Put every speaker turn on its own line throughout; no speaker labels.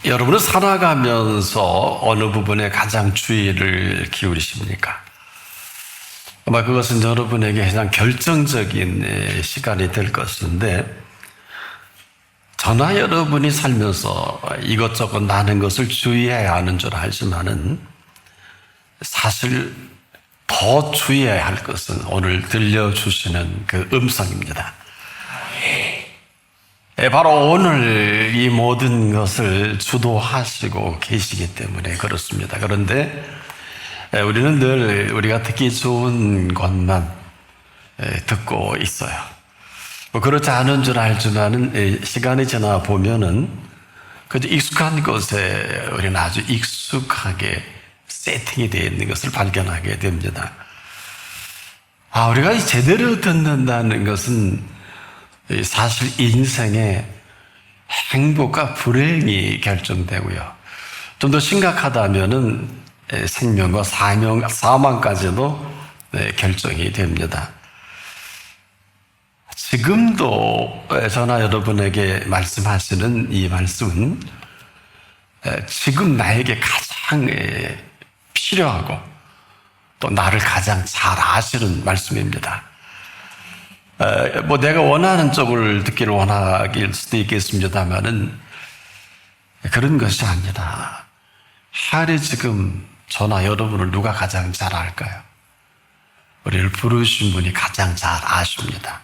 여러분은 살아가면서 어느 부분에 가장 주의를 기울이십니까? 아마 그것은 여러분에게 가장 결정적인 시간이 될 것인데, 저나 여러분이 살면서 이것저것 많은 것을 주의해야 하는 줄 알지만은 사실 더 주의해야 할 것은 오늘 들려주시는 그 음성입니다. 바로 오늘 이 모든 것을 주도하시고 계시기 때문에 그렇습니다. 그런데 우리는 늘 우리가 듣기 좋은 것만 듣고 있어요. 그렇지 않은 줄 알지만은 시간이 지나 보면은 그저 익숙한 것에 우리는 아주 익숙하게 세팅이 되어 있는 것을 발견하게 됩니다. 우리가 제대로 듣는다는 것은 사실 인생의 행복과 불행이 결정되고요. 좀 더 심각하다면은 생명과 사망까지도 결정이 됩니다. 지금도 저나 여러분에게 말씀하시는 이 말씀은 지금 나에게 가장 필요하고 또 나를 가장 잘 아시는 말씀입니다. 내가 원하는 쪽을 듣기를 원하길 수도 있겠습니다만은 그런 것이 아니라 하루에 지금 저나 여러분을 누가 가장 잘 알까요? 우리를 부르신 분이 가장 잘 아십니다.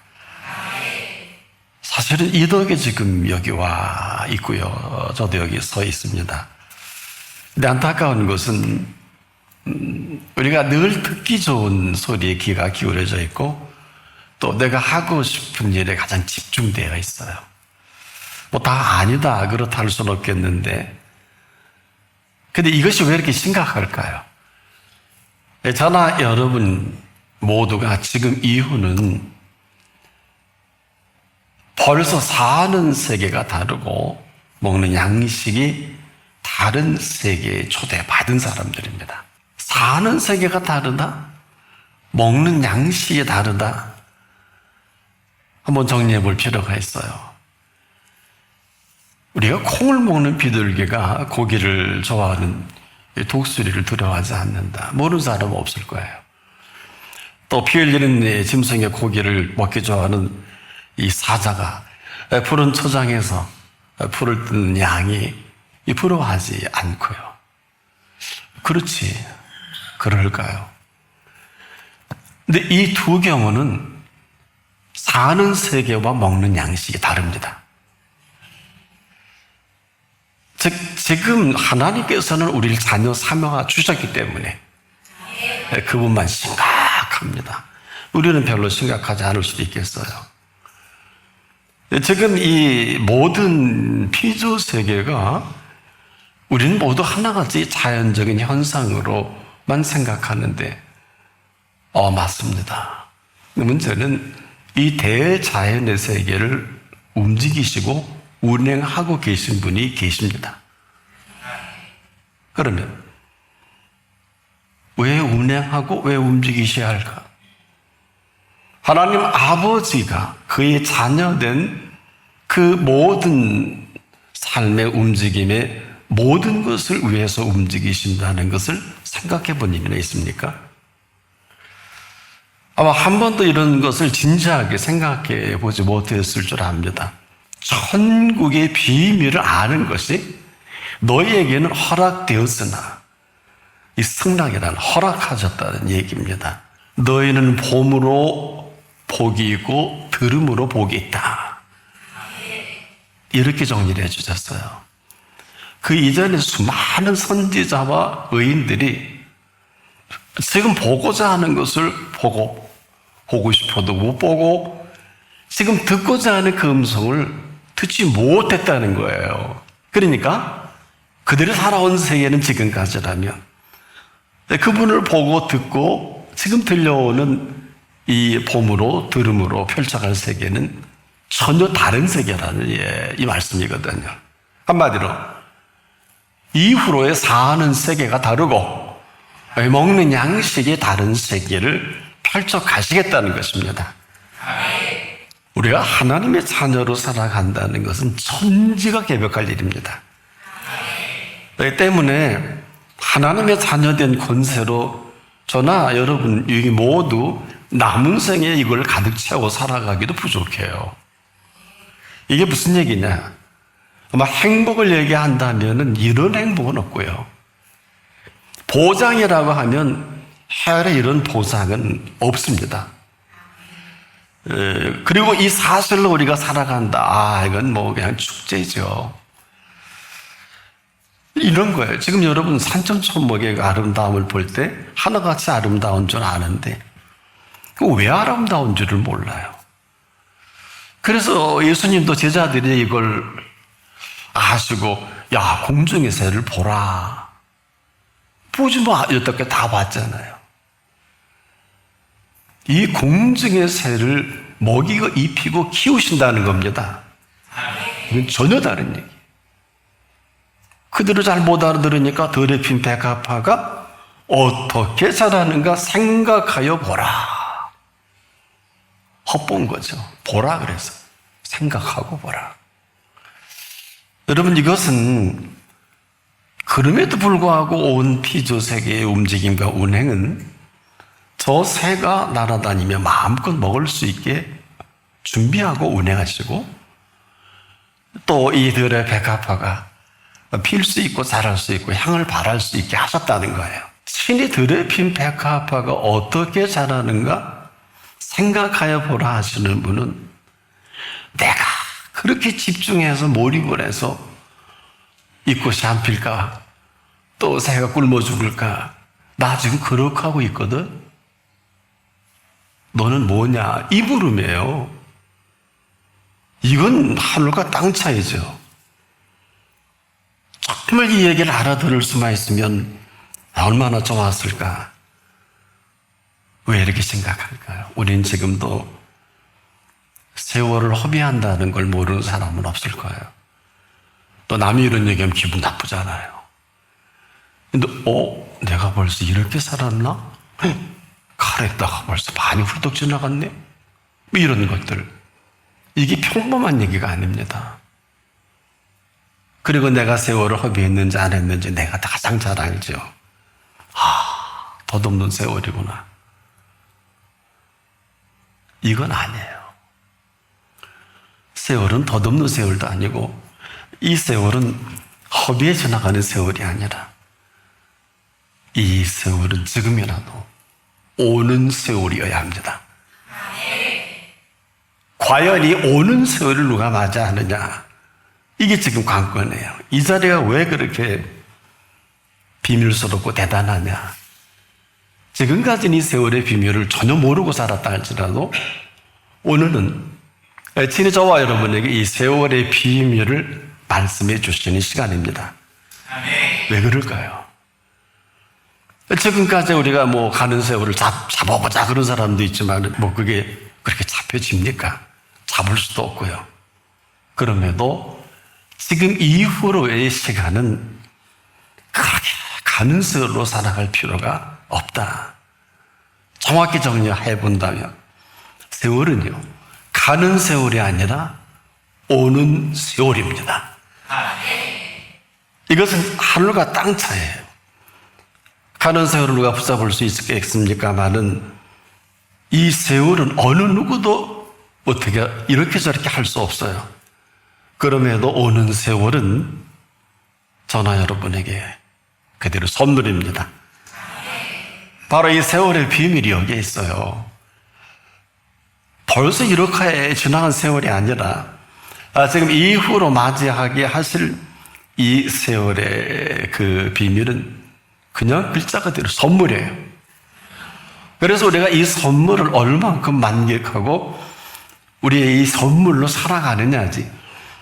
사실은 이 덕에 지금 여기 와 있고요. 저도 여기 서 있습니다. 근데 안타까운 것은 우리가 늘 듣기 좋은 소리에 귀가 기울여져 있고 또 내가 하고 싶은 일에 가장 집중되어 있어요. 다 아니다 그렇다 할 수는 없겠는데, 근데 이것이 왜 이렇게 심각할까요? 저나 여러분 모두가 지금 이후는 벌써 사는 세계가 다르고 먹는 양식이 다른 세계에 초대받은 사람들입니다. 사는 세계가 다르다? 먹는 양식이 다르다? 한번 정리해 볼 필요가 있어요. 우리가 콩을 먹는 비둘기가 고기를 좋아하는 독수리를 두려워하지 않는다. 모르는 사람은 없을 거예요. 또 피 흘리는 짐승의 고기를 먹기 좋아하는 이 사자가 푸른 초장에서 풀을 뜯는 양이 부러워하지 않고요. 그렇지, 그럴까요? 근데 이 두 경우는 사는 세계와 먹는 양식이 다릅니다. 즉, 지금 하나님께서는 우리를 자녀 삼아 주셨기 때문에 그분만 심각합니다. 우리는 별로 심각하지 않을 수도 있겠어요. 지금 이 모든 피조 세계가 우리는 모두 하나같이 자연적인 현상으로만 생각하는데, 맞습니다. 문제는 이 대자연의 세계를 움직이시고 운행하고 계신 분이 계십니다. 그러면 왜 운행하고 왜 움직이셔야 할까? 하나님 아버지가 그의 자녀된 그 모든 삶의 움직임에 모든 것을 위해서 움직이신다는 것을 생각해 본 일이나 있습니까? 아마 한 번도 이런 것을 진지하게 생각해 보지 못했을 줄 압니다. 천국의 비밀을 아는 것이 너희에게는 허락되었으나, 이 승락이란 허락하셨다는 얘기입니다. 너희는 봄으로 복이 있고 들음으로 복이 있다. 이렇게 정리를 해주셨어요. 그 이전에 수많은 선지자와 의인들이 지금 보고자 하는 것을 보고 싶어도 못 보고 지금 듣고자 하는 그 음성을 듣지 못했다는 거예요. 그러니까 그들이 살아온 세계는 지금까지라면 그분을 보고 듣고 지금 들려오는 이 봄으로 들음으로 펼쳐갈 세계는 전혀 다른 세계라는 이 말씀이거든요. 한마디로 이후로의 사는 세계가 다르고 먹는 양식이 다른 세계를 펼쳐 가시겠다는 것입니다. 우리가 하나님의 자녀로 살아간다는 것은 천지가 개벽할 일입니다. 때문에 하나님의 자녀된 권세로 저나 여러분 여기 모두 남은 생에 이걸 가득 채워 살아가기도 부족해요. 이게 무슨 얘기냐? 아마 행복을 얘기한다면 이런 행복은 없고요. 보장이라고 하면 하늘에 이런 보장은 없습니다. 그리고 이 사실로 우리가 살아간다. 이건 뭐 그냥 축제죠. 이런 거예요. 지금 여러분 산천초목의 아름다움을 볼 때 하나같이 아름다운 줄 아는데 왜 아름다운 줄을 몰라요. 그래서 예수님도 제자들이 이걸 아시고 야 공중의 새를 보라. 보지 뭐 여태까지 다 봤잖아요. 이 공중의 새를 먹이고 입히고 키우신다는 겁니다. 이건 전혀 다른 얘기. 그들을 잘 못 알아들으니까 더럽힌 백합화가 어떻게 자라는가 생각하여 보라. 헛본 거죠. 보라 그래서 생각하고 보라. 여러분 이것은 그럼에도 불구하고 온 피조세계의 움직임과 운행은 저 새가 날아다니며 마음껏 먹을 수 있게 준비하고 운행하시고 또 이들의 백합화가 필 수 있고 자랄 수 있고 향을 발할 수 있게 하셨다는 거예요. 신이 들에 핀 백합화가 어떻게 자라는가 생각하여 보라 하시는 분은 내가 그렇게 집중해서 몰입을 해서 이 꽃이 안 필까 또 새가 굶어 죽을까 나 지금 그렇게 하고 있거든. 너는 뭐냐? 이 물음이에요. 이건 하늘과 땅 차이죠. 정말 이 얘기를 알아들을 수만 있으면 얼마나 좋았을까? 왜 이렇게 생각할까요? 우린 지금도 세월을 허비한다는 걸 모르는 사람은 없을 거예요. 또 남이 이런 얘기하면 기분 나쁘잖아요. 근데 내가 벌써 이렇게 살았나? 가랬다가 벌써 반이 훌쩍 지나갔네? 뭐 이런 것들. 이게 평범한 얘기가 아닙니다. 그리고 내가 세월을 허비했는지 안 했는지 내가 가장 잘 알죠. 덧없는 세월이구나. 이건 아니에요. 세월은 덧없는 세월도 아니고 이 세월은 허비에 지나가는 세월이 아니라 이 세월은 지금이라도 오는 세월이어야 합니다. 과연 이 오는 세월을 누가 맞이하느냐? 이게 지금 관건이에요. 이 자리가 왜 그렇게 비밀스럽고 대단하냐? 지금까지는 이 세월의 비밀을 전혀 모르고 살았다 할지라도 오늘은 친히 저와 여러분에게 이 세월의 비밀을 말씀해 주시는 시간입니다. 왜 그럴까요? 지금까지 우리가 뭐 가는 세월을 잡아보자 그런 사람도 있지만 뭐 그게 그렇게 잡혀집니까? 잡을 수도 없고요. 그럼에도 지금 이후로의 시간은 그렇게 가는 세월로 살아갈 필요가 없다. 정확히 정리해 본다면 세월은요 가는 세월이 아니라 오는 세월입니다. 이것은 하늘과 땅 차이예요. 가는 세월을 누가 붙잡을 수 있겠습니까마는 이 세월은 어느 누구도 어떻게 이렇게 저렇게 할 수 없어요. 그럼에도 오는 세월은 저나 여러분에게 그대로 선물입니다. 바로 이 세월의 비밀이 여기에 있어요. 벌써 이렇게 지나간 세월이 아니라 지금 이후로 맞이하게 하실 이 세월의 그 비밀은 그냥 글자 그대로 선물이에요. 그래서 우리가 이 선물을 얼만큼 만끽하고 우리의 이 선물로 살아가느냐지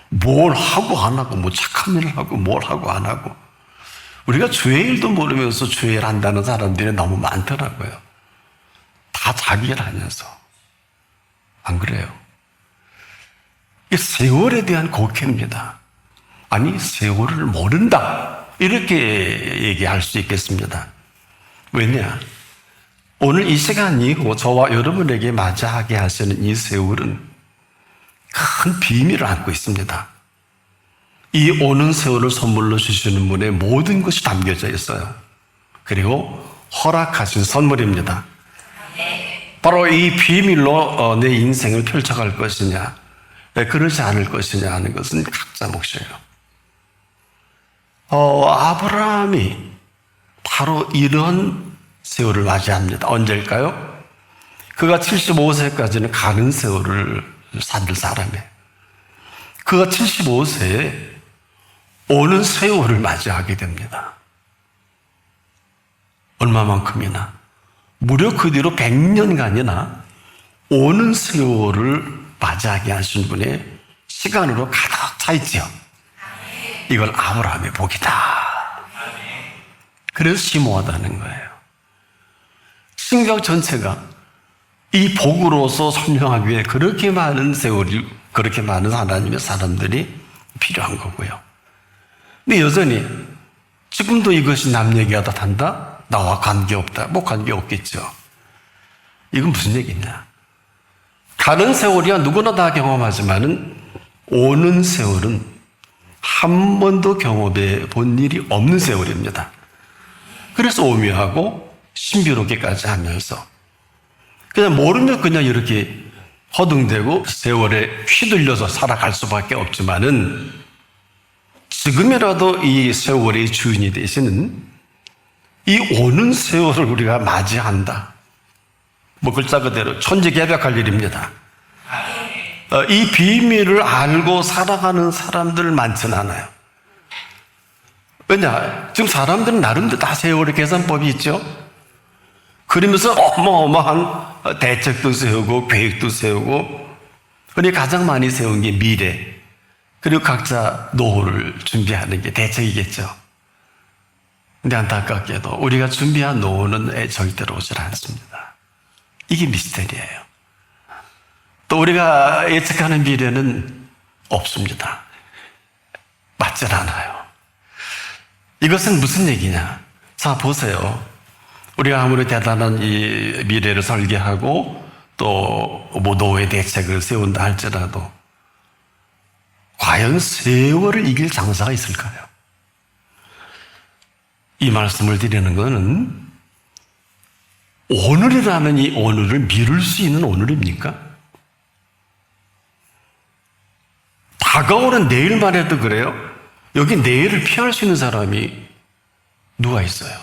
뭘 하고 안 하고 뭐 착한 일을 하고 뭘 하고 안 하고 우리가 주의 일도 모르면서 주의 일 한다는 사람들이 너무 많더라고요. 다 자기 일 하면서. 안 그래요? 이 세월에 대한 곡해입니다. 아니 세월을 모른다 이렇게 얘기할 수 있겠습니다. 왜냐? 오늘 이 시간 이후 저와 여러분에게 맞이하게 하시는 이 세월은 큰 비밀을 안고 있습니다. 이 오는 세월을 선물로 주시는 분의 모든 것이 담겨져 있어요. 그리고 허락하신 선물입니다. 바로 이 비밀로 내 인생을 펼쳐갈 것이냐, 그러지 않을 것이냐 하는 것은 각자 몫이에요. 아브라함이 바로 이런 세월을 맞이합니다. 언제일까요? 그가 75세까지는 가는 세월을 산 사람이에요. 그가 75세에 오는 세월을 맞이하게 됩니다. 얼마만큼이나? 무려 그 뒤로 100년간이나 오는 세월을 맞이하게 하신 분의 시간으로 가득 차 있죠. 이걸 아브라함의 복이다. 그래서 심오하다는 거예요. 신약 전체가 이 복으로서 설명하기 위해 그렇게 많은 세월이, 그렇게 많은 하나님의 사람들이 필요한 거고요. 근데 여전히 지금도 이것이 남 얘기하다 한다? 나와 관계없다. 뭐 관계없겠죠. 이건 무슨 얘기냐? 가는 세월이야 누구나 다 경험하지만은 오는 세월은 한 번도 경험해 본 일이 없는 세월입니다. 그래서 오묘하고 신비롭게까지 하면서 그냥 모르면 그냥 이렇게 허둥대고 세월에 휘둘려서 살아갈 수밖에 없지만은 지금이라도 이 세월의 주인이 되시는 이 오는 세월을 우리가 맞이한다. 뭐 글자 그대로 천지개벽할 일입니다. 이 비밀을 알고 살아가는 사람들 많지는 않아요. 왜냐? 지금 사람들은 나름대로 다 세월의 계산법이 있죠. 그러면서 어마어마한 대책도 세우고 계획도 세우고, 흔히 가장 많이 세운 게 미래, 그리고 각자 노후를 준비하는 게 대책이겠죠. 근데 안타깝게도 우리가 준비한 노후는 절대로 오질 않습니다. 이게 미스테리예요. 또 우리가 예측하는 미래는 없습니다. 맞질 않아요. 이것은 무슨 얘기냐? 자, 보세요. 우리가 아무리 대단한 이 미래를 설계하고 또 뭐 노후의 대책을 세운다 할지라도 과연 세월을 이길 장사가 있을까요? 이 말씀을 드리는 것은 오늘이라는 이 오늘을 미룰 수 있는 오늘입니까? 다가오는 내일만 해도 그래요? 여기 내일을 피할 수 있는 사람이 누가 있어요?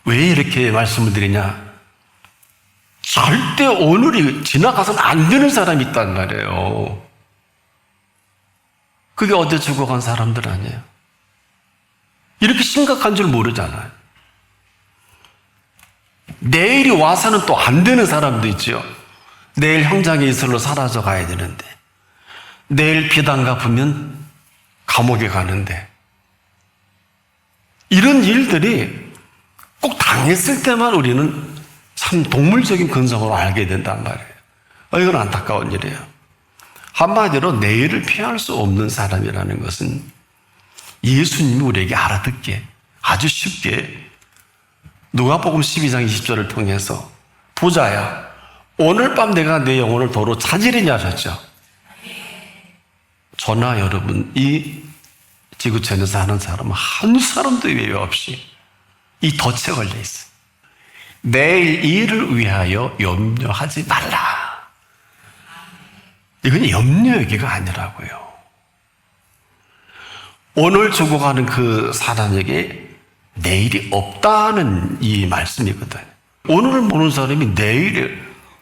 왜 이렇게 말씀을 드리냐? 절대 오늘이 지나가서는 안 되는 사람이 있단 말이에요. 그게 어제 죽어간 사람들 아니에요. 이렇게 심각한 줄 모르잖아요. 내일이 와서는 또 안 되는 사람도 있죠. 내일 형장에 이슬로 사라져 가야 되는데, 내일 비단 갚으면 감옥에 가는데, 이런 일들이 꼭 당했을 때만 우리는 참 동물적인 근성으로 알게 된단 말이에요. 이건 안타까운 일이에요. 한마디로 내일을 피할 수 없는 사람이라는 것은 예수님이 우리에게 알아듣게 아주 쉽게 누가복음 12장 20절을 통해서 부자야, 오늘 밤 내가 내 영혼을 도로 찾으리냐 하셨죠. 저나 여러분, 이 지구촌에 사는 사람은 한 사람도 예외 없이 이 덫에 걸려 있어요. 내일 일을 위하여 염려하지 말라. 이건 염려 얘기가 아니라고요. 오늘 죽어가는 그 사람에게 내일이 없다는 이 말씀이거든요. 오늘을 모르는 사람이 내일에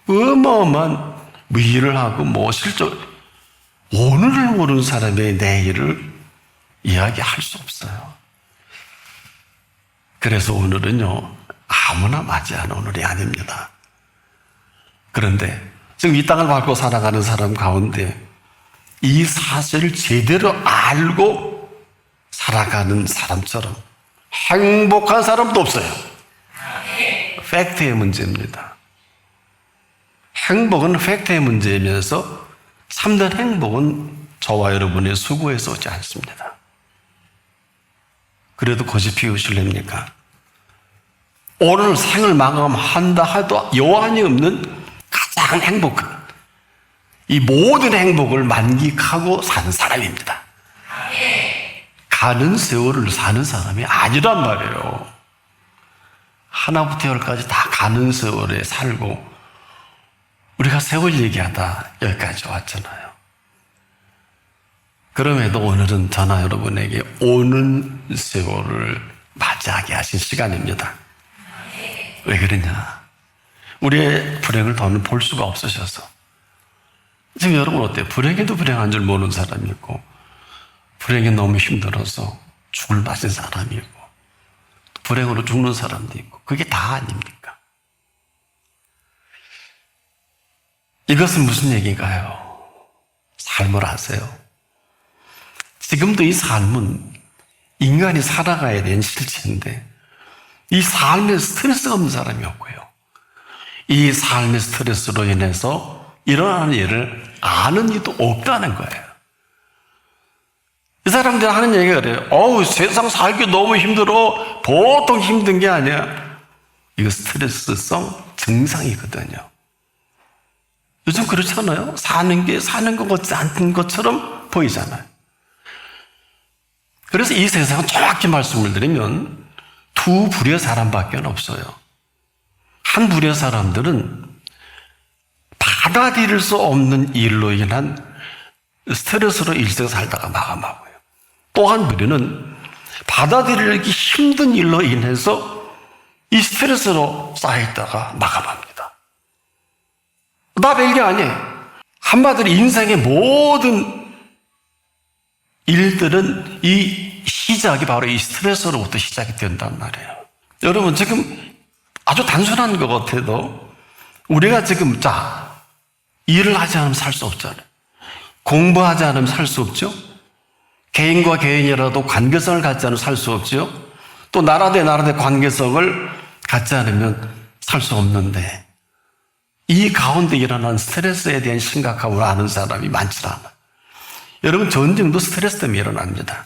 어마어마한 일을 하고 뭐 실적, 오늘을 모르는 사람의 내일을 이야기할 수 없어요. 그래서 오늘은요, 아무나 맞이하는 오늘이 아닙니다. 그런데 지금 이 땅을 밟고 살아가는 사람 가운데 이 사실을 제대로 알고 살아가는 사람처럼 행복한 사람도 없어요. 팩트의 문제입니다. 행복은 팩트의 문제이면서 참된 행복은 저와 여러분의 수고에서 오지 않습니다. 그래도 고집 피우실랍니까? 오늘 생을 마감한다 해도 여한이 없는 가장 행복한, 이 모든 행복을 만끽하고 사는 사람입니다. 가는 세월을 사는 사람이 아니란 말이에요. 하나부터 열까지 다 가는 세월에 살고 우리가 세월 얘기하다 여기까지 왔잖아요. 그럼에도 오늘은 저나 여러분에게 오는 세월을 맞이하게 하신 시간입니다. 왜 그러냐? 우리의 불행을 더는 볼 수가 없으셔서. 지금 여러분 어때요? 불행에도 불행한 줄 모르는 사람이 있고 불행이 너무 힘들어서 죽을 맞은 사람이 있고 불행으로 죽는 사람도 있고 그게 다 아닙니까? 이것은 무슨 얘기인가요? 삶을 아세요? 지금도 이 삶은 인간이 살아가야 되는 실체인데 이 삶에 스트레스가 없는 사람이 없고요. 이 삶의 스트레스로 인해서 일어나는 일을 아는 이도 없다는 거예요. 이 사람들이 하는 얘기가 그래요. 어우, 세상 살기 너무 힘들어. 보통 힘든 게 아니야. 이거 스트레스성 증상이거든요. 요즘 그렇잖아요. 사는 것 같지 않은 것처럼 보이잖아요. 그래서 이 세상은 정확히 말씀을 드리면 두 부류의 사람밖에 없어요. 한 부류의 사람들은 받아들일 수 없는 일로 인한 스트레스로 일생 살다가 마감하고요. 또 한 부류는 받아들이기 힘든 일로 인해서 이 스트레스로 쌓여있다가 마감합니다. 나 별게 아니에요. 한마디로 인생의 모든 일들은 이 시작이 바로 이 스트레스로부터 시작이 된단 말이에요. 여러분 지금 아주 단순한 것 같아도 우리가 지금 일을 하지 않으면 살 수 없잖아요. 공부하지 않으면 살 수 없죠. 개인과 개인이라도 관계성을 갖지 않으면 살 수 없죠. 또 나라 대 관계성을 갖지 않으면 살 수 없는데 이 가운데 일어난 스트레스에 대한 심각함을 아는 사람이 많지 않아요. 여러분 전쟁도 스트레스 때문에 일어납니다.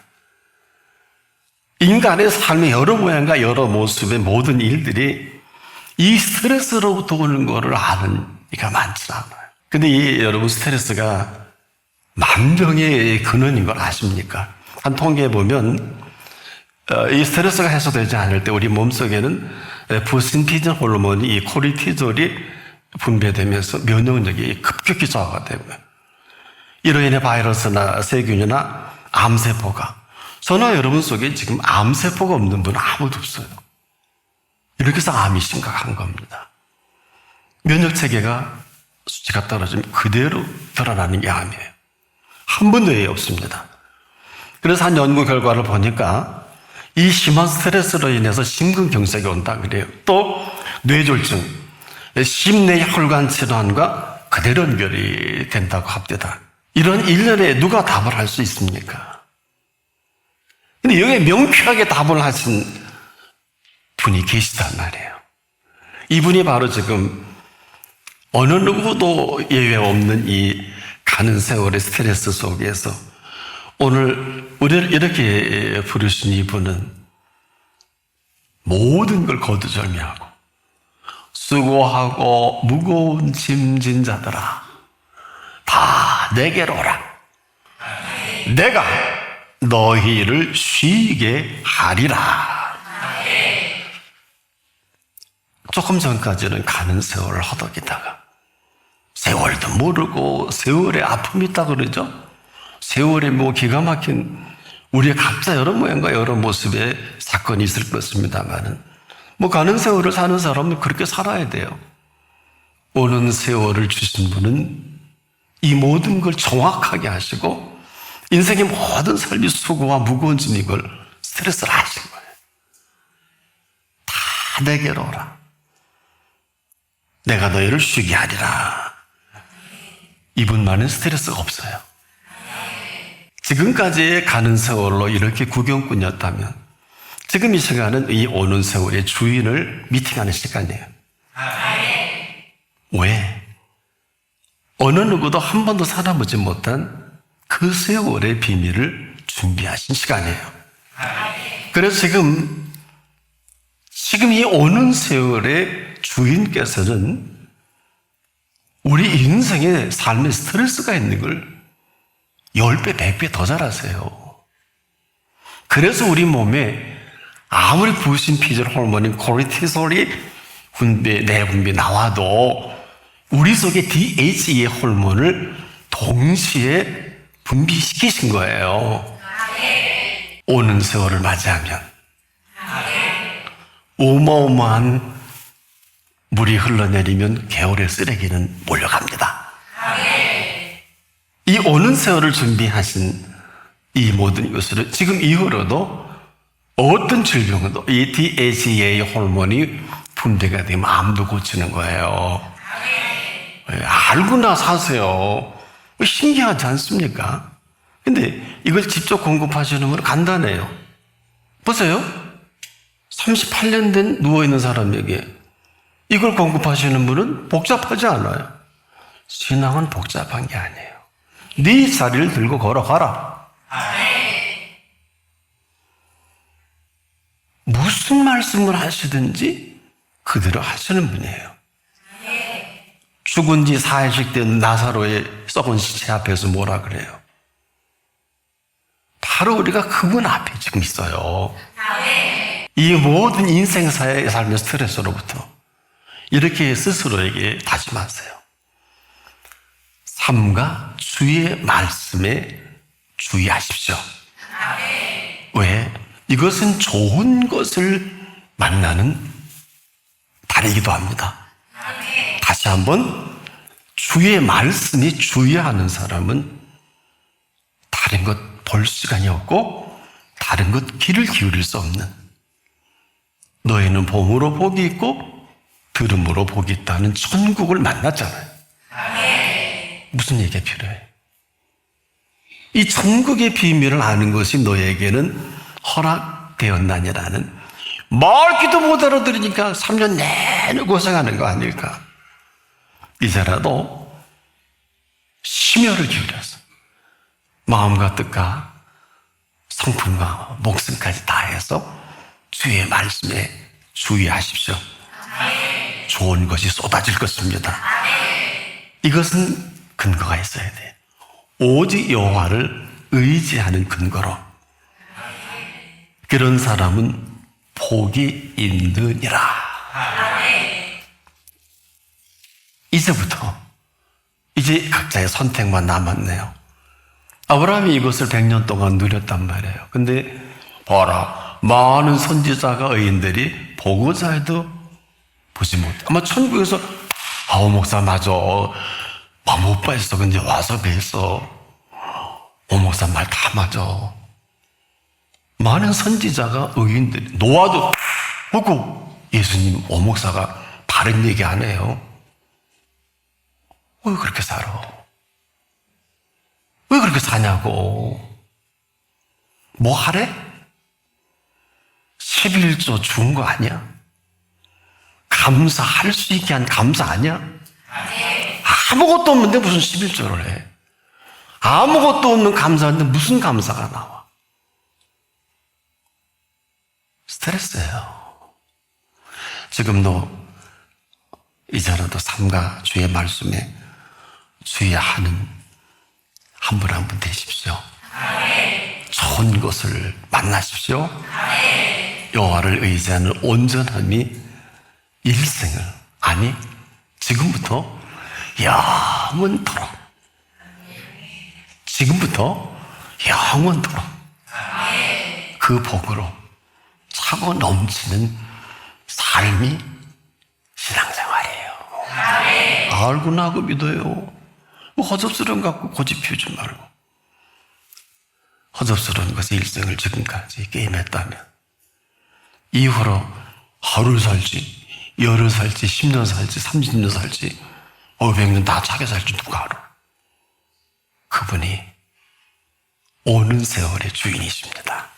인간의 삶의 여러 모양과 여러 모습의 모든 일들이 이 스트레스로부터 오는 거를 아는 이가 많지 않아요. 근데 이 여러분 스트레스가 만병의 근원인 걸 아십니까? 한 통계에 보면 이 스트레스가 해소되지 않을 때 우리 몸속에는 부신피전 호르몬이 이 코르티졸이 분비되면서 면역력이 급격히 저하가 되고요. 이로 인해 바이러스나 세균이나 암세포가 저나 여러분 속에 지금 암세포가 없는 분은 아무도 없어요. 이렇게 해서 암이 심각한 겁니다. 면역체계가 수치가 떨어지면 그대로 드러나는 게 암이에요. 한 번도 예외 없습니다. 그래서 한 연구 결과를 보니까 이 심한 스트레스로 인해서 심근경색이 온다 그래요. 또 뇌졸중, 심내 혈관 질환과 그대로 연결이 된다고 합니다. 이런 일련에 누가 답을 할 수 있습니까? 근데 여기에 명쾌하게 답을 하신 분이 계시단 말이에요. 이분이 바로 지금 어느 누구도 예외 없는 이 가는 세월의 스트레스 속에서 오늘 우리를 이렇게 부르신 이분은 모든 걸 거두절미하고 수고하고 무거운 짐진 자들아 다 내게로 오라. 내가 너희를 쉬게 하리라. 조금 전까지는 가는 세월을 허덕이다가 세월도 모르고 세월에 아픔이 있다 그러죠. 세월에 기가 막힌 우리의 각자 여러 모양과 여러 모습의 사건이 있을 것입니다만은 가는 세월을 사는 사람은 그렇게 살아야 돼요. 오는 세월을 주신 분은 이 모든 걸 정확하게 하시고 인생의 모든 삶이 수고와 무거운 짐 이걸 스트레스를 하신 거예요. 다 내게로 오라. 내가 너희를 쉬게 하리라. 이분만은 스트레스가 없어요. 지금까지의 가는 세월로 이렇게 구경꾼이었다면 지금 이 시간은 이 오는 세월의 주인을 미팅하는 시간이에요. 왜? 어느 누구도 한 번도 살아보지 못한 그 세월의 비밀을 준비하신 시간이에요. 그래서 지금 이 오는 세월의 주인께서는 우리 인생에 삶에 스트레스가 있는 걸 10배, 100배 더 잘하세요. 그래서 우리 몸에 아무리 부신 피질 호르몬인 코르티솔이 내분비 나와도 우리 속에 DHEA 호르몬을 동시에 분비시키신 거예요. 오는 세월을 맞이하면 어마어마한 물이 흘러내리면 개울의 쓰레기는 몰려갑니다. 이 오는 세월을 준비하신 이 모든 것을 지금 이후로도 어떤 질병도 이 DHEA 호르몬이 분비가 되면 암도 고치는 거예요. 알고나 사세요. 신기하지 않습니까? 근데 이걸 직접 공급하시는 분은 간단해요. 보세요. 38년 된 누워있는 사람에게 이걸 공급하시는 분은 복잡하지 않아요. 신앙은 복잡한 게 아니에요. 네 자리를 들고 걸어가라. 무슨 말씀을 하시든지 그대로 하시는 분이에요. 죽은 지 4일씩 된 나사로의 썩은 시체 앞에서 뭐라 그래요? 바로 우리가 그분 앞에 지금 있어요. 이 모든 인생사의 삶의 스트레스로부터 이렇게 스스로에게 다짐하세요. 삶과 주의 말씀에 주의하십시오. 왜? 이것은 좋은 것을 만나는 달이기도 합니다. 다시 한번 주의 말씀이 주의하는 사람은 다른 것 볼 시간이 없고 다른 것 귀를 기울일 수 없는, 너희는 봄으로 복이 있고 들음으로 복이 있다는 천국을 만났잖아요. 무슨 얘기가 필요해? 이 천국의 비밀을 아는 것이 너에게는 허락되었나니라는, 말기도 못 알아들으니까 3년 내내 고생하는 거 아닐까? 이제라도 심혈을 기울여서 마음과 뜻과 성품과 목숨까지 다해서 주의 말씀에 주의하십시오. 좋은 것이 쏟아질 것입니다. 이것은 근거가 있어야 돼요. 오직 여호와를 의지하는 근거로. 그런 사람은 복이 있느니라. 이제부터 이제 각자의 선택만 남았네요. 아브라함이 이것을 100년 동안 누렸단 말이에요. 근데 봐라, 많은 선지자가 의인들이 보고자 해도 보지 못해. 아마 천국에서 아우 목사 맞아, 못 봤어. 근데 와서 뵀어. 오 목사 말 다 맞아. 많은 선지자가 의인들이, 노아도 보고 예수님 오 목사가 바른 얘기 안 해요. 왜 그렇게 살아? 왜 그렇게 사냐고. 뭐 하래? 11조 준 거 아니야? 감사할 수 있게 한 감사 아니야? 아무것도 없는데 무슨 11조를 해? 아무것도 없는 감사인데 무슨 감사가 나와? 스트레스예요. 지금도 이제라도 삶과 주의 말씀에 주의하는 한 분 한 분 되십시오. 좋은 것을 만나십시오. 여호와를 의지하는 온전함이 일생을, 아니 지금부터 영원토록, 지금부터 영원토록 그 복으로 차고 넘치는 삶이 신앙생활이에요. 알고 나고 믿어요. 허접스러운 거 갖고 고집 피우지 말고. 허접스러운 것에 일생을 지금까지 게임했다면 이후로 하루 살지, 열흘 살지, 10년 살지, 30년 살지, 500년 다 차게 살지 누가 알아? 그분이 오는 세월의 주인이십니다.